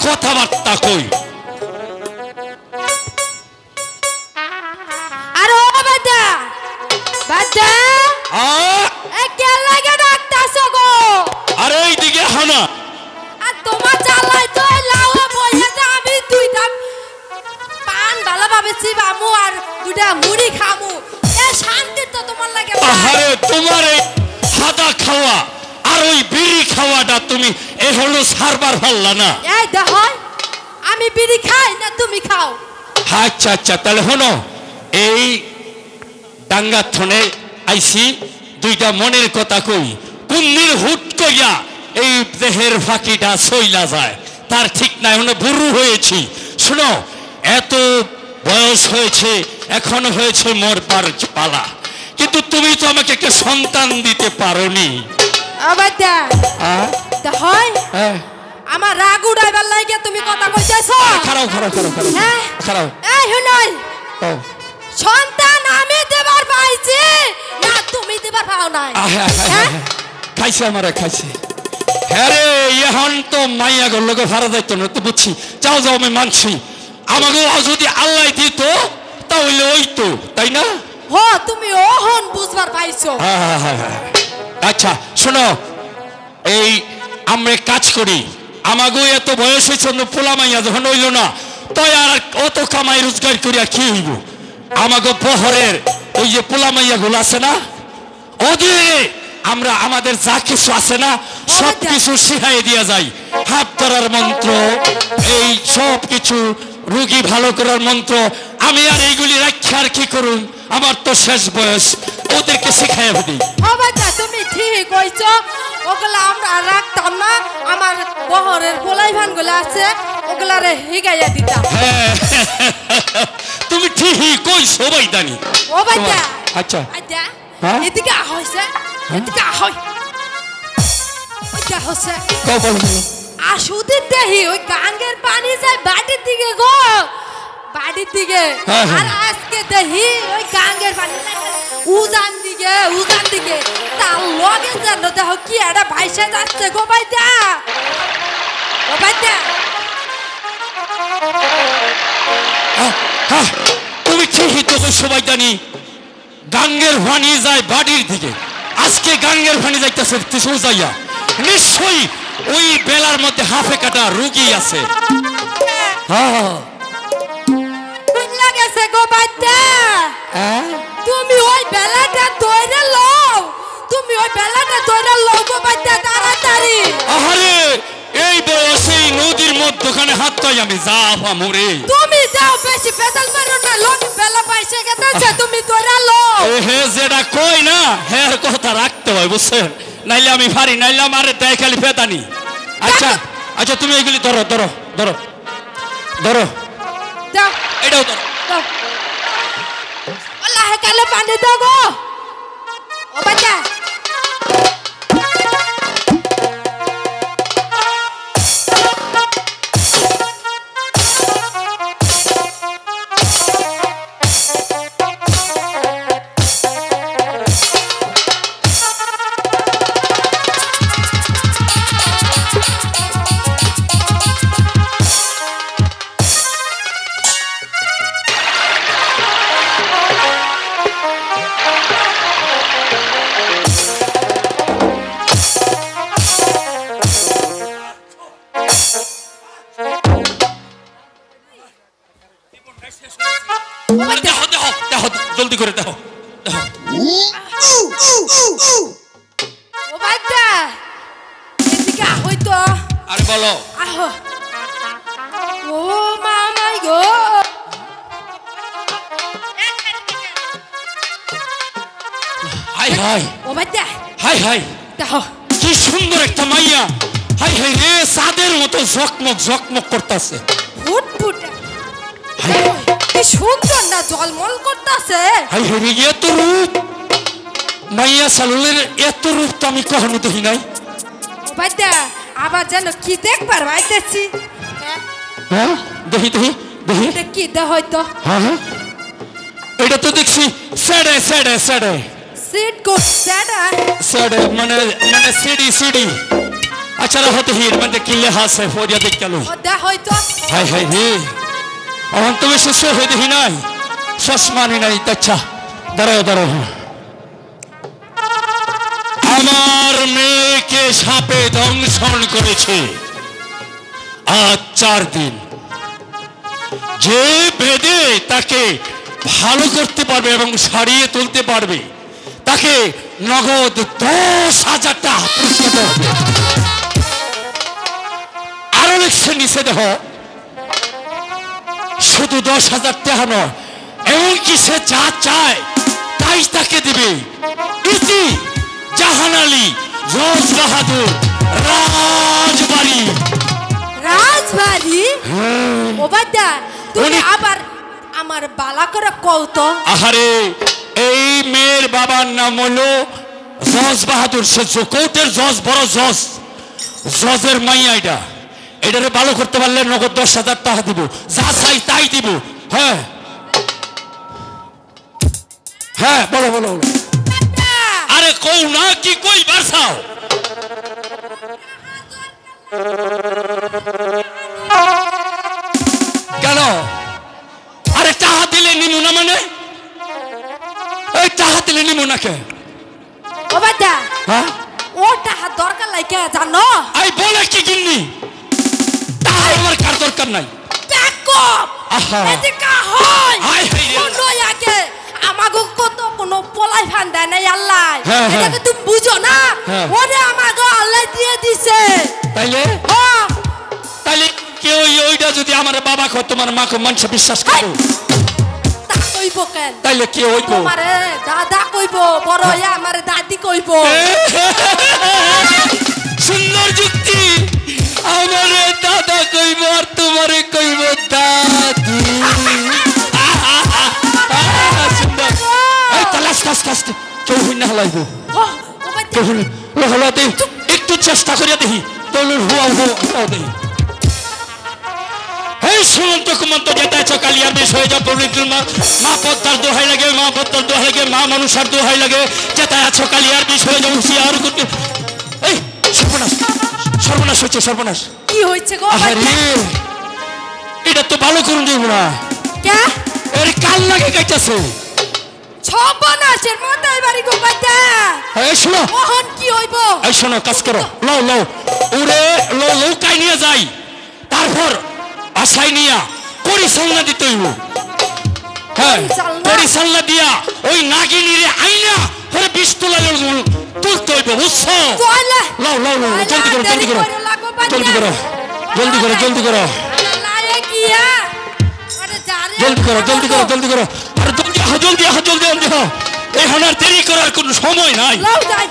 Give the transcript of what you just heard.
কথাবার্তা কই আরে ও বাদা বাদা এ কে লাগে ডাকতাছো গো আরে এইদিকে হানা আর তোমার চালাই তো লাও বইয়া যা আমি দুইটা পান ভালোভাবে চিবামু আর দুইটা মুড়ি খামু এ শান্তি তো তোমার লাগে আরে তোমার এই সাদা খাওয়া আর ওই বিড়ি খাওয়াটা তুমি এখনো সারবার পারলা না এই দেখো আমি বিড়ি খাই না তুমি খাও আচ্ছা আচ্ছা তাহলে হনো এই ডাঙ্গা থনে আইসি দুইটা মনের কথা কই কুন্নির হুট কইয়া এই দেহের ফাঁকিটা সইলা যায় তার ঠিক নাই হলো বুড়ো হয়েছি শুনো এত বয়স হয়েছে এখন হয়েছে মরবার পালা কিন্তু তুমি তো আমাকে একটা সন্তান দিতে পারোনি আবাদা দেখো আমার রাগ উড়াইবার লাগে তুমি কথা কইতেছো খারাপ খারাপ খারাপ হ্যাঁ খারাপ এই হুনই সন্তান আমি দেবার পাইছি না তুমি দেবার পাও নাই হ্যাঁ খাইছে আমারে খাইছে হ্যাঁ রে এখন তো মাইয়া গর লোকে ভাড়া যাইতো না তো বুঝছি যাও যাও আমি মানছি আমাকে যদি আল্লাহ দিত তাহলে ওই তো তাই না হো তুমি ওহন বুঝবার পাইছো আচ্ছা শোনো এই আমরা কাজ করি আমাগো এত বয়স হয়েছে পোলা মাইয়া যখন হইল না তাই আর অত কামাই রোজগার করিয়া কি হইব আমাগো বহরের ওই যে পোলা মাইয়া গুলো আছে না ওদের আমরা আমাদের যা কিছু আছে না সব কিছু শিখাই দিয়া যাই হাত ধরার মন্ত্র এই সব কিছু রোগী ভালো করার মন্ত্র আমি আর এইগুলি রাখি আর কি করুন আমার তো শেষ বয়স ওদেরকে শিখাই দিই বাবা তুমি ঠিক কইছো ওগুলা আমরা রাখতাম না আমার বহরের পোলাই ভান গুলো আছে ওগুলারে হিগাইয়া দিতাম তুমি ঠিকই কইছো বাইদানি ও বাচ্চা আচ্ছা আচ্ছা এদিকে হইছে এদিকে হই ওইটা হইছে কও বল আসুদিন দেহি ওই গাঙ্গের পানি যায় বাড়ির দিকে গো বাড়ির দিকে আর আজকে দেহি ওই গাঙ্গের পানি উজান দিকে তার লগে যেন দেখো কি একটা ভাইসা যাচ্ছে গো বাইদা ও বাইদা তুমি ঠিকই তো সবাই জানি গাঙ্গের পানি যায় বাড়ির দিকে আজকে গাঙ্গের পানি যাইতেছে সোজাইয়া নিশ্চয়ই ওই বেলার মধ্যে হাফে কাটা রুগী আছে লাগেছে গো বাইদা তুমি ওই বেলাটা ধরে লও তুমি ওই বেলাটা ধরে লও গো বাইদা তাড়াতাড়ি আরে এই বয়সে নদীর মধ্যখানে হাত পাই আমি যাবা মরে তুমি যাও বেশি পেদাল মারো না লোক বেলা পাইছে গেছে তুমি ধরে লও হে যেটা কই না হের কথা রাখতে হয় বুঝছেন নাইলে আমি পারি নাইলে আমারে দেয় খালি পেদানি আচ্ছা আচ্ছা তুমি এগুলি ধরো ধরো ধরো ধরো দাও এটাও ধরো আল্লাহ কালে পানি দাও গো ও বাচ্চা দেখো দেখো দেখো জলদি করে দেখো ও বাচ্চা এদিকে হইতো আরে বলো আহো ও মামাই গো হাই হাই ও বাচ্চা হাই হাই দেখো কি সুন্দর একটা মাইয়া হাই হাই রে সাদের মতো ঝকমক ঝকমক করতেছে ফুটফুট কি সুন্দর না জলমল করতেছে হাই হাই রে এত রূপ মাইয়া সালুলের এত রূপ তো আমি কখনো দেখি নাই বাচ্চা আবার যেন কি দেখবার ভাইতেছি হ্যাঁ দেখি দেখি দেখি কি দে হয়তো হ্যাঁ হ্যাঁ এটা তো দেখছি সেডে সেডে সেডে সিট গুড সেডা সেডে মানে মানে সিডি সিডি আচ্ছা হতে হির মানে কি লেখা আছে ফরিয়া দেখ গেল দেখ হয়তো হাই হাই রে এখন তুমি শেষ হয়ে দেখি নাই চশমানি নাই আচ্ছা দাঁড়াও দাঁড়াও আমার মেয়েকে সাপে দংশন করেছে আজ 4 দিন যে বেদে তাকে ভালো করতে পারবে এবং সারিয়ে তুলতে পারবে তাকে নগদ 10,000 টাকা পুরস্কার দেবে আরো লিখছে নিচে দেহ শুধু 10,000 টাকা নয় এমনকি সে যা চায় তাই তাকে দিবে ইতি জাহান আলী জজ বাহাদুর রাজবাড়ি রাজবাড়ি ও বাদা তুমি আবার আমার বালা করে কও তো আহারে এই মেয়ের বাবার নাম হলো জজ বাহাদুর সে কোর্টের জজ বড় জজ জজের মাইয়া এটারে ভালো করতে পারলে নগদ 10,000 টাকা দিব যা চাই তাই দিব হ্যাঁ হ্যাঁ বলো বলো বলো আরে কও না কি কই বারসাও কেন আরে টাকা দিলে নিমু না মানে এই টাকা দিলে নিমু না কে ও বাদা হ্যাঁ ও টাকা দরকার লাগে জানো আই বলে কি কিননি টাকা আমার কার দরকার নাই দেখো আহা এদিকে হয় হাই হাই কোন আগে আমাগো কত কোন পলাই ফান্ডা নাই আল্লাহ হ্যাঁ, হ্যাঁ। এটাকে তুমি বুঝো না হ্যাঁ। ওরে আমাগো আল্লাহ দিয়ে দিছে তাইলে হ্যাঁ তাইলে কেউ ওইটা যদি আমার বাবা কো তোমার মাকে মানুষ বিশ্বাস করো তা কইব কেন তাইলে কি হইব তোমারে দাদা কইব বড় হইয়া আমারে দাদি কইব সুন্দর যুক্তি আমারে দাদা কইব আর তোমারে কইব দাদি সুন্দর এই তালাশ কাজ কাজ কেউ হই না হলাইব ও বাবা কেউ হলাতে একটু চেষ্টা করিয়া দেখি দলের হুয়া হুয়া দেখি এই সুমন্ত কুমন্ত যেটা কালিয়ার বেশ হয়ে যা পবিত্র মা পদ্মার দোহাই লাগে মা পদ্মার দোহাই লাগে মা মানুষার দোহাই লাগে যেটা আছো কালিয়ার বেশ হয়ে যাবো আর করতে এই সর্বনাশ সর্বনাশ হচ্ছে সর্বনাশ কি হইছে গো আরে এটা তো ভালো করুন দেব না কে এর কাল লাগে কাইতাছে সর্বনাশের মতই বাড়ি গো বাদা এই শোনো ওহন কি হইব এই শোনো কাজ করো লও লও উড়ে লৌকাই নিয়ে যাই তারপর আশাই নিয়া পরিচালনা দিতে হইব হ্যাঁ পরিচালনা দিয়া ওই নাগিনীরে আইনা পরে 20 তোলা তুলতে হইব বুঝছো লও লও লও জলদি করো জলদি করো জলদি করো জলদি করো জলদি করো জলদি করো জলদি করো জলদি করো আরে জলদি আহ জলদি আহ জলদি জলদি আহ এখন আর দেরি করার কোনো সময় নাই যাই